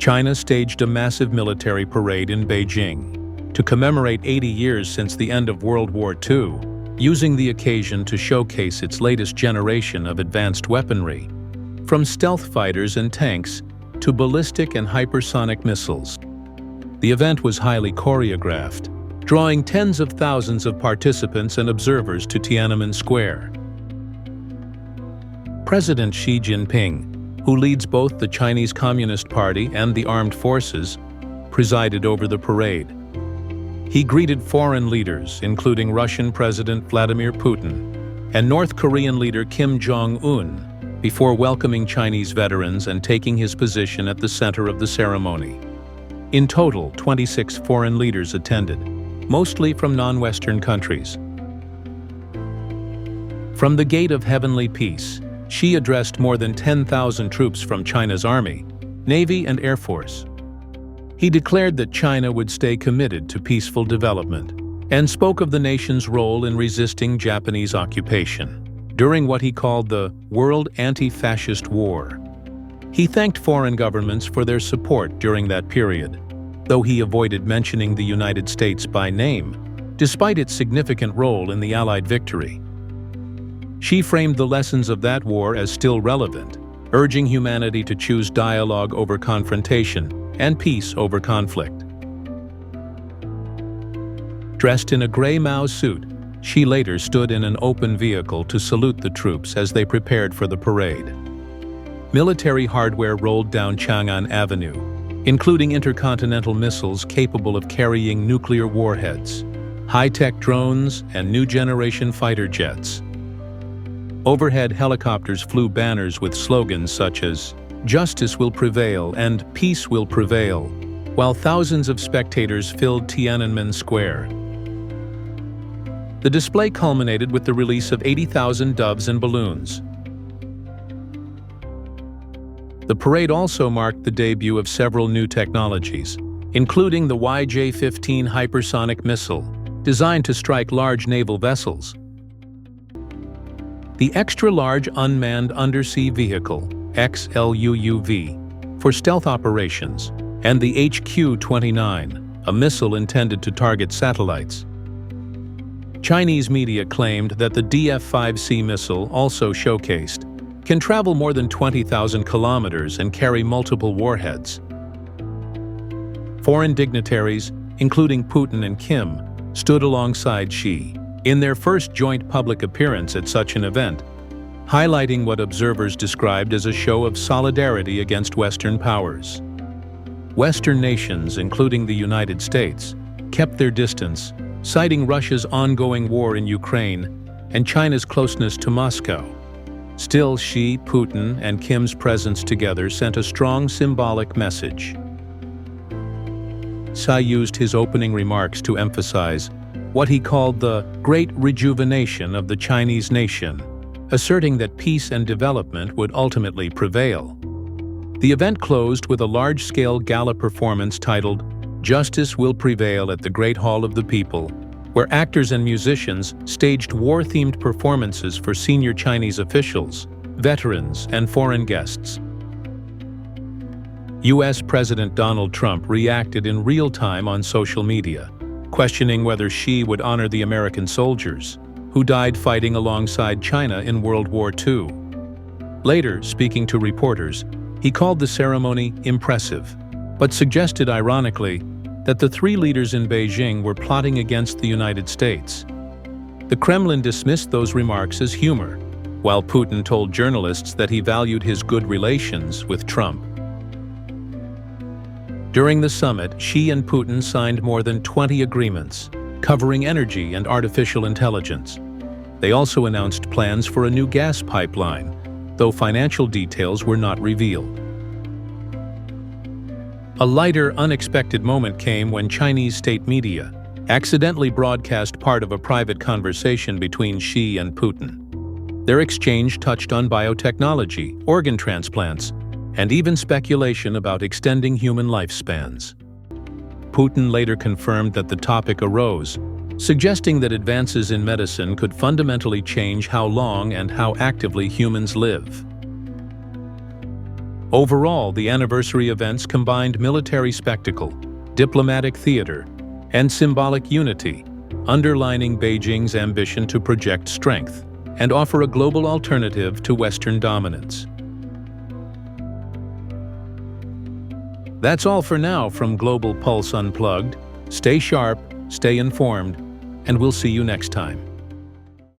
China staged a massive military parade in Beijing to commemorate 80 years since the end of World War II, using the occasion to showcase its latest generation of advanced weaponry, from stealth fighters and tanks to ballistic and hypersonic missiles. The event was highly choreographed, drawing tens of thousands of participants and observers to Tiananmen Square. President Xi Jinping, who leads both the Chinese Communist Party and the armed forces, presided over the parade. He greeted foreign leaders, including Russian President Vladimir Putin and North Korean leader Kim Jong Un, before welcoming Chinese veterans and taking his position at the center of the ceremony. In total, 26 foreign leaders attended, mostly from non-Western countries. From the Gate of Heavenly Peace, Xi addressed more than 10,000 troops from China's Army, Navy, and Air Force. He declared that China would stay committed to peaceful development and spoke of the nation's role in resisting Japanese occupation during what he called the World Anti-Fascist War. He thanked foreign governments for their support during that period, though he avoided mentioning the United States by name, despite its significant role in the Allied victory. Xi framed the lessons of that war as still relevant, urging humanity to choose dialogue over confrontation and peace over conflict. Dressed in a gray Mao suit, Xi later stood in an open vehicle to salute the troops as they prepared for the parade. Military hardware rolled down Chang'an Avenue, including intercontinental missiles capable of carrying nuclear warheads, high-tech drones, and new-generation fighter jets. Overhead helicopters flew banners with slogans such as "Justice will prevail" and "Peace will prevail," while thousands of spectators filled Tiananmen Square. The display culminated with the release of 80,000 doves and balloons. The parade also marked the debut of several new technologies, including the YJ-15 hypersonic missile, designed to strike large naval vessels, the Extra-Large Unmanned Undersea Vehicle, XLUUV, for stealth operations, and the HQ-29, a missile intended to target satellites. Chinese media claimed that the DF-5C missile, also showcased, can travel more than 20,000 kilometers and carry multiple warheads. Foreign dignitaries, including Putin and Kim, stood alongside Xi in their first joint public appearance at such an event, highlighting what observers described as a show of solidarity against Western powers. Western nations, including the United States, kept their distance, citing Russia's ongoing war in Ukraine and China's closeness to Moscow. Still, Xi, Putin, and Kim's presence together sent a strong symbolic message. Xi used his opening remarks to emphasize what he called the Great Rejuvenation of the Chinese nation, asserting that peace and development would ultimately prevail. The event closed with a large-scale gala performance titled "Justice Will Prevail" at the Great Hall of the People, where actors and musicians staged war-themed performances for senior Chinese officials, veterans, and foreign guests. U.S. President Donald Trump reacted in real time on social media, questioning whether Xi would honor the American soldiers who died fighting alongside China in World War II. Later, speaking to reporters, he called the ceremony impressive, but suggested ironically that the three leaders in Beijing were plotting against the United States. The Kremlin dismissed those remarks as humor, while Putin told journalists that he valued his good relations with Trump. During the summit, Xi and Putin signed more than 20 agreements, covering energy and artificial intelligence. They also announced plans for a new gas pipeline, though financial details were not revealed. A lighter, unexpected moment came when Chinese state media accidentally broadcast part of a private conversation between Xi and Putin. Their exchange touched on biotechnology, organ transplants, and even speculation about extending human lifespans. Putin later confirmed that the topic arose, suggesting that advances in medicine could fundamentally change how long and how actively humans live. Overall, the anniversary events combined military spectacle, diplomatic theater, and symbolic unity, underlining Beijing's ambition to project strength and offer a global alternative to Western dominance. That's all for now from Global Pulse Unplugged. Stay sharp, stay informed, and we'll see you next time.